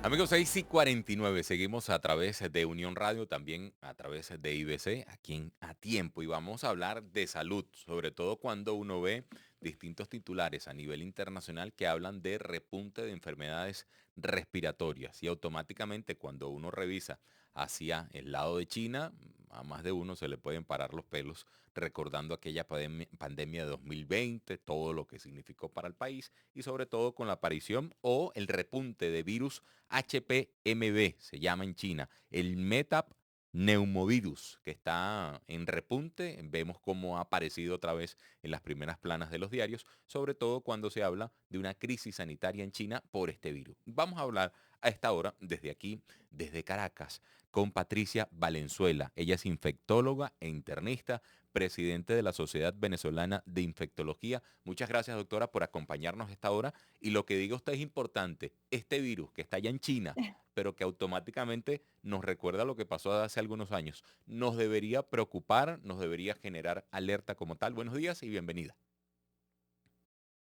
Amigos, 6:49, seguimos a través de Unión Radio, también a través de IBC, aquí en A Tiempo, y vamos a hablar de salud, sobre todo cuando uno ve distintos titulares a nivel internacional que hablan de repunte de enfermedades respiratorias, y automáticamente cuando uno revisa hacia el lado de China, a más de uno se le pueden parar los pelos recordando aquella pandemia de 2020, todo lo que significó para el país, y sobre todo con la aparición o el repunte de virus HPMB, se llama en China, el Metap neumovirus, que está en repunte. Vemos cómo ha aparecido otra vez en las primeras planas de los diarios, sobre todo cuando se habla de una crisis sanitaria en China por este virus. Vamos a hablar a esta hora desde aquí, desde Caracas, con Patricia Valenzuela. Ella es infectóloga e internista, presidente de la Sociedad Venezolana de Infectología. Muchas gracias, doctora, por acompañarnos a esta hora. Y lo que diga usted es importante. Este virus que está allá en China, pero que automáticamente nos recuerda lo que pasó hace algunos años, nos debería preocupar, nos debería generar alerta como tal. Buenos días y bienvenida.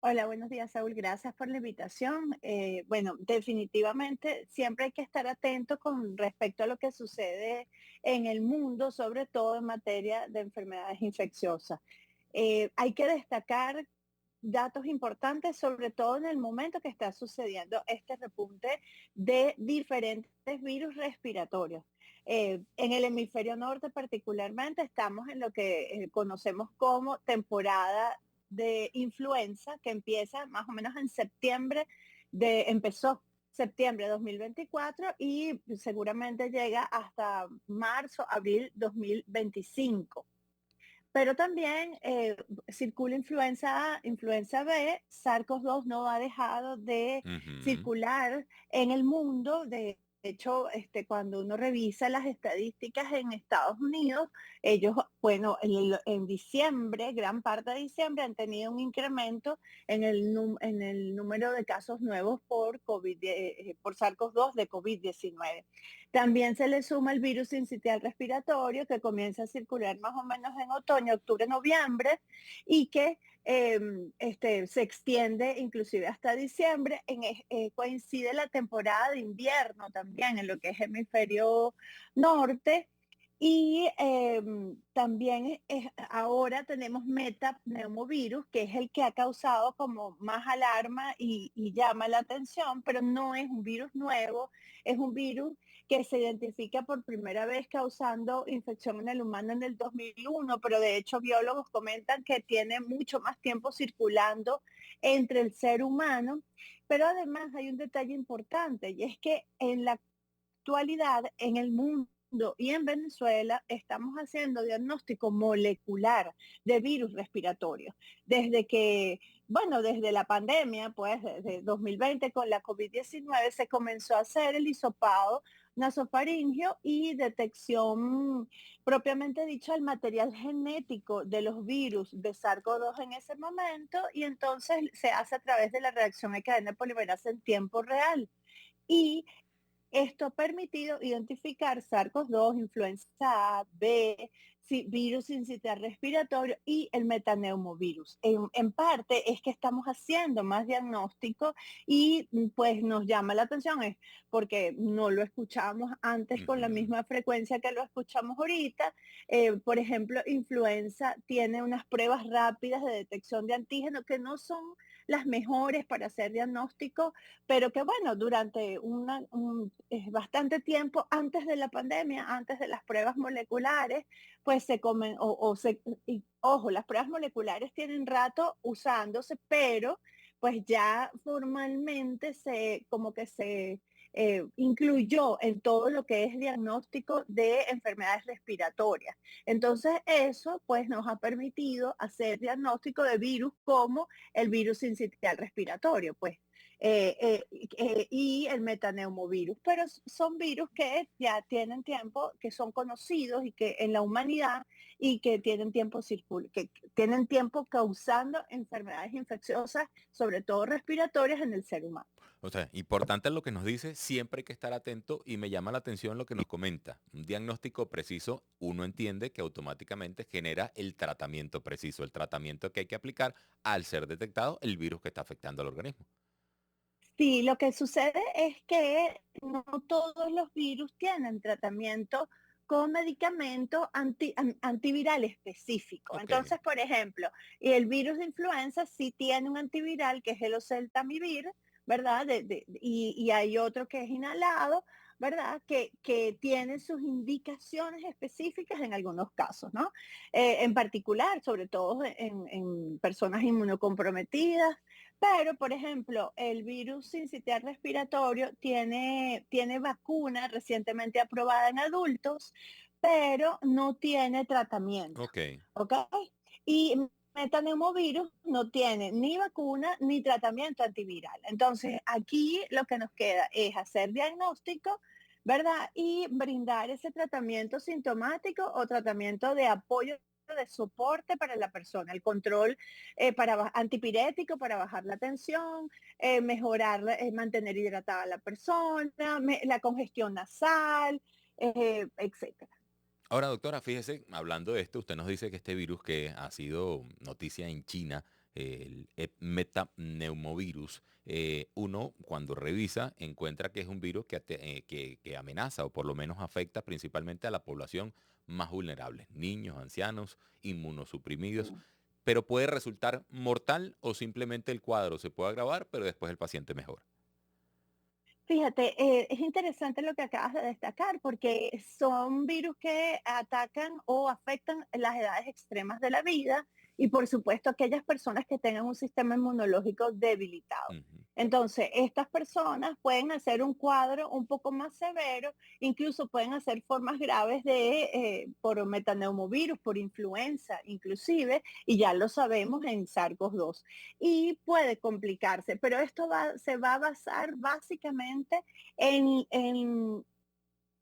Hola, buenos días, Saúl. Gracias por la invitación. Bueno, definitivamente siempre hay que estar atento con respecto a lo que sucede en el mundo, sobre todo en materia de enfermedades infecciosas. Hay que destacar datos importantes, sobre todo en el momento que está sucediendo este repunte de diferentes virus respiratorios. En el hemisferio norte particularmente estamos en lo que conocemos como temporada de influenza, que empieza más o menos en empezó septiembre de 2024 y seguramente llega hasta marzo, abril 2025. Pero también circula influenza A, influenza B, SARS-CoV-2 no ha dejado de Ujú. circular en el mundo. De hecho, cuando uno revisa las estadísticas en Estados Unidos, ellos, bueno, en diciembre, gran parte de diciembre, han tenido un incremento en el número de casos nuevos por por SARS-CoV-2 de COVID-19. También se le suma el virus sincitial respiratorio que comienza a circular más o menos en otoño, octubre, noviembre y que se extiende inclusive hasta diciembre. Coincide la temporada de invierno también en lo que es hemisferio norte. Y también ahora tenemos metapneumovirus, que es el que ha causado como más alarma y llama la atención, pero no es un virus nuevo, es un virus que se identifica por primera vez causando infección en el humano en el 2001, pero de hecho biólogos comentan que tiene mucho más tiempo circulando entre el ser humano. Pero además hay un detalle importante y es que en la actualidad en el mundo y en Venezuela estamos haciendo diagnóstico molecular de virus respiratorios. Desde la pandemia, pues desde 2020 con la COVID-19 se comenzó a hacer el hisopado nasofaringio y detección propiamente dicho el material genético de los virus de SARS-CoV-2 en ese momento, y entonces se hace a través de la reacción de cadena polimerasa en tiempo real. Y esto ha permitido identificar SARS-CoV-2, influenza A, B, virus sincitial respiratorio y el metaneumovirus. En parte es que estamos haciendo más diagnóstico y pues nos llama la atención, es porque no lo escuchábamos antes con la Ujú. misma frecuencia que lo escuchamos ahorita. Por ejemplo, influenza tiene unas pruebas rápidas de detección de antígenos que no son las mejores para hacer diagnóstico, pero que bueno, durante bastante tiempo antes de la pandemia, antes de las pruebas moleculares, pues se comen, y, ojo, las pruebas moleculares tienen rato usándose, pero pues ya formalmente como que se incluyó en todo lo que es diagnóstico de enfermedades respiratorias. Entonces eso pues nos ha permitido hacer diagnóstico de virus como el virus sincitial respiratorio, pues y el metaneumovirus, pero son virus que ya tienen tiempo, que son conocidos y que en la humanidad y que que tienen tiempo causando enfermedades infecciosas, sobre todo respiratorias en el ser humano. O sea, importante lo que nos dice, siempre hay que estar atento y me llama la atención lo que nos comenta. Un diagnóstico preciso, uno entiende que automáticamente genera el tratamiento preciso, el tratamiento que hay que aplicar al ser detectado el virus que está afectando al organismo. Sí, lo que sucede es que no todos los virus tienen tratamiento con medicamento antiviral específico. Ok, Entonces, por ejemplo, el virus de influenza sí tiene un antiviral que es el oseltamivir, ¿verdad? Y hay otro que es inhalado, ¿verdad? Que tiene sus indicaciones específicas en algunos casos, ¿no? En particular, sobre todo en personas inmunocomprometidas, pero, por ejemplo, el virus sincitial respiratorio tiene vacuna recientemente aprobada en adultos, pero no tiene tratamiento, ok. ¿ok? Y metaneumovirus no tiene ni vacuna ni tratamiento antiviral. Entonces, aquí lo que nos queda es hacer diagnóstico, ¿verdad? Y brindar ese tratamiento sintomático o tratamiento de apoyo de soporte para la persona, el control antipirético para bajar la tensión, mejorar, mantener hidratada a la persona, la congestión nasal, etcétera. Ahora, doctora, fíjese, hablando de esto, usted nos dice que este virus que ha sido noticia en China, el metaneumovirus, uno cuando revisa encuentra que es un virus que amenaza o por lo menos afecta principalmente a la población más vulnerable, niños, ancianos, inmunosuprimidos, pero puede resultar mortal o simplemente el cuadro se puede agravar, pero después el paciente mejora. Fíjate, es interesante lo que acabas de destacar porque son virus que atacan o afectan las edades extremas de la vida y por supuesto aquellas personas que tengan un sistema inmunológico debilitado. Ujú. Entonces, estas personas pueden hacer un cuadro un poco más severo, incluso pueden hacer formas graves por metaneumovirus, por influenza, inclusive, y ya lo sabemos en SARS-CoV-2 y puede complicarse, pero se va a basar básicamente en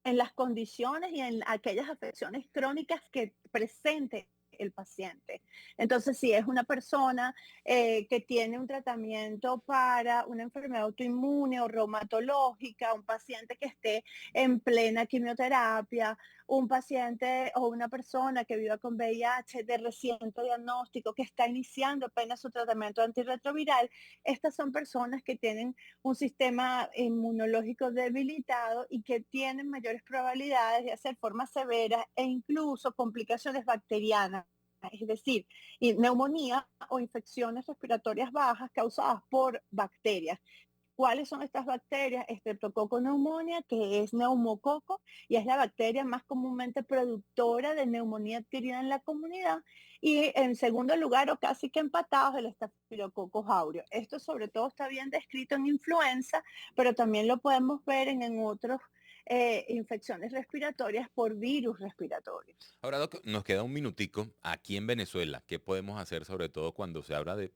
las condiciones y en aquellas afecciones crónicas que presente el paciente. Entonces, si es una persona que tiene un tratamiento para una enfermedad autoinmune o reumatológica, un paciente que esté en plena quimioterapia, un paciente o una persona que viva con VIH de reciente diagnóstico, que está iniciando apenas su tratamiento antirretroviral, estas son personas que tienen un sistema inmunológico debilitado y que tienen mayores probabilidades de hacer formas severas e incluso complicaciones bacterianas, es decir, neumonía o infecciones respiratorias bajas causadas por bacterias. ¿Cuáles son estas bacterias? Streptococcus pneumoniae, que es neumococo y es la bacteria más comúnmente productora de neumonía adquirida en la comunidad. Y en segundo lugar, o casi que empatados, el Staphylococcus aureus. Esto sobre todo está bien descrito en influenza, pero también lo podemos ver en otras infecciones respiratorias por virus respiratorios. Ahora, Doc, nos queda un minutico. Aquí en Venezuela, ¿qué podemos hacer sobre todo cuando se habla de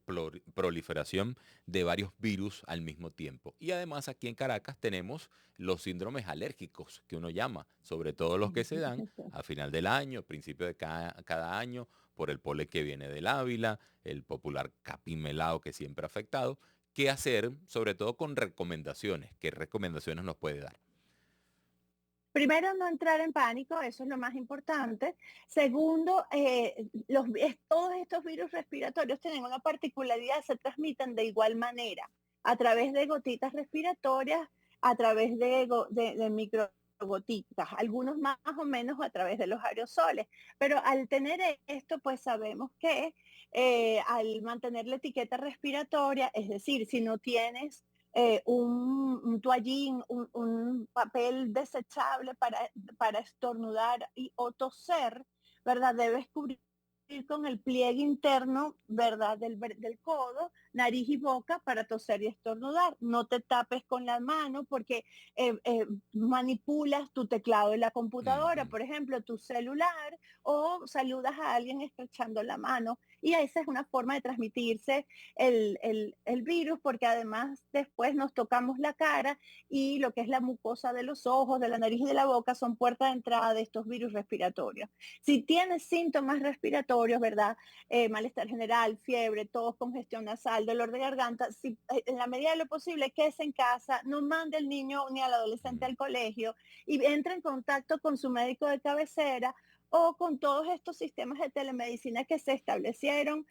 proliferación de varios virus al mismo tiempo? Y además aquí en Caracas tenemos los síndromes alérgicos que uno llama, sobre todo los que se dan a final del año, principio de cada año, por el polen que viene del Ávila, el popular capín melado que siempre ha afectado. ¿Qué hacer, sobre todo con recomendaciones? ¿Qué recomendaciones nos puede dar? Primero, no entrar en pánico, eso es lo más importante. Segundo, todos estos virus respiratorios tienen una particularidad, se transmiten de igual manera, a través de gotitas respiratorias, a través de microgotitas, algunos más o menos a través de los aerosoles. Pero al tener esto, pues sabemos que al mantener la etiqueta respiratoria, es decir, si no tienes un toallín, un papel desechable para estornudar o toser, ¿verdad? Debes cubrir con el pliegue interno, ¿verdad? Del codo, nariz y boca para toser y estornudar. No te tapes con la mano porque manipulas tu teclado de la computadora, Ujú. por ejemplo, tu celular, o saludas a alguien estrechando la mano. Y esa es una forma de transmitirse el virus, porque además después nos tocamos la cara y lo que es la mucosa de los ojos, de la nariz y de la boca son puertas de entrada de estos virus respiratorios. Si tienes síntomas respiratorios, ¿verdad? Malestar general, fiebre, tos, congestión nasal, dolor de garganta, si, en la medida de lo posible, quédese en casa, no mande al niño ni al adolescente Ujú. al colegio y entre en contacto con su médico de cabecera o con todos estos sistemas de telemedicina que se establecieron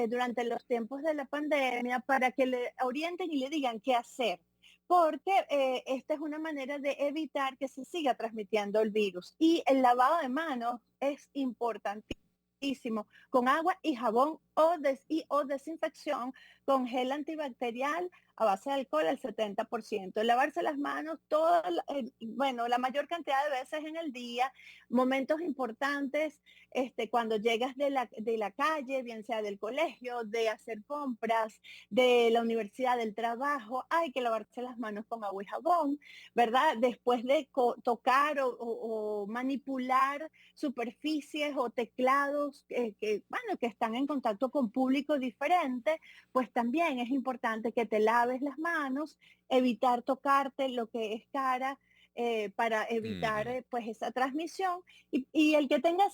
durante los tiempos de la pandemia para que le orienten y le digan qué hacer. Porque esta es una manera de evitar que se siga transmitiendo el virus. Y el lavado de manos es importantísimo, con agua y jabón o desinfección con gel antibacterial a base de alcohol al 70%. Lavarse las manos bueno, la mayor cantidad de veces en el día, momentos importantes, cuando llegas de la calle, bien sea del colegio, de hacer compras, de la universidad, del trabajo, hay que lavarse las manos con agua y jabón, ¿verdad? Después de tocar o manipular superficies o teclados bueno, que están en contacto con público diferente, pues también es importante que te laves las manos, evitar tocarte lo que es cara, para evitar Ujú. pues esa transmisión y el que tenga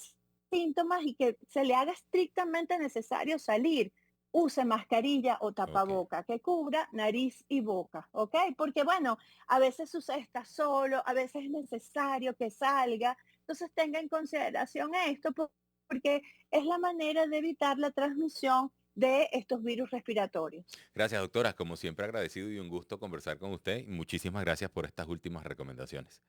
síntomas y que se le haga estrictamente necesario salir, use mascarilla o Ok. tapaboca que cubra nariz y boca, ¿ok? Porque bueno, a veces usted está solo, a veces es necesario que salga, entonces tenga en consideración esto porque es la manera de evitar la transmisión de estos virus respiratorios. Gracias, doctora. Como siempre, agradecido y un gusto conversar con usted. Y muchísimas gracias por estas últimas recomendaciones.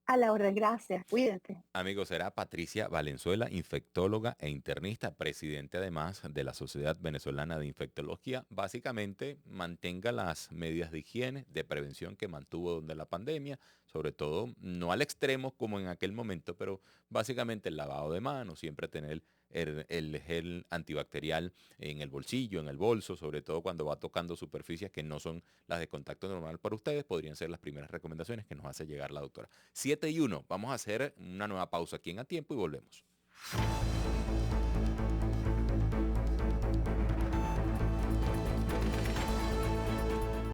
A la orden, gracias, cuídate. Amigos, será Patricia Valenzuela, infectóloga e internista, presidente además de la Sociedad Venezolana de Infectología. Básicamente, mantenga las medidas de higiene, de prevención que mantuvo durante la pandemia, sobre todo no al extremo como en aquel momento, pero básicamente el lavado de manos, siempre tener el gel antibacterial en el bolsillo, en el bolso, sobre todo cuando va tocando superficies que no son las de contacto normal para ustedes, podrían ser las primeras recomendaciones que nos hace llegar la doctora. 7:01. Vamos a hacer una nueva pausa aquí en A Tiempo y volvemos.